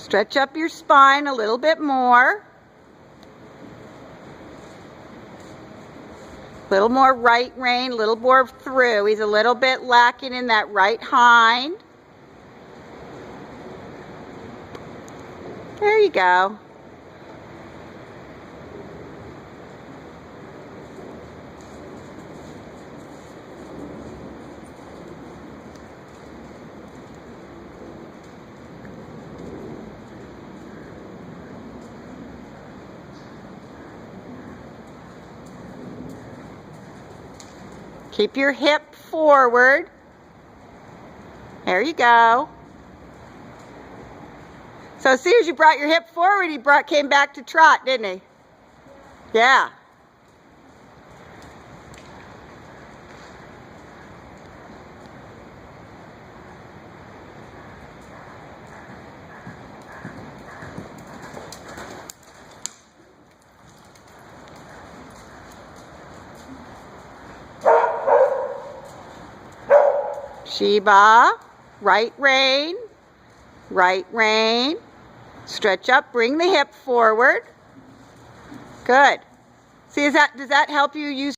Stretch up your spine a little bit more. A little more right rein, a little more through. He's a little bit lacking in that right hind. There you go. Keep your hip forward. There you go. So as soon as you brought your hip forward, he came back to trot, didn't he? Yeah. Sheba, right rein, right rein. Stretch up, bring the hip forward. Good. See, does that help you use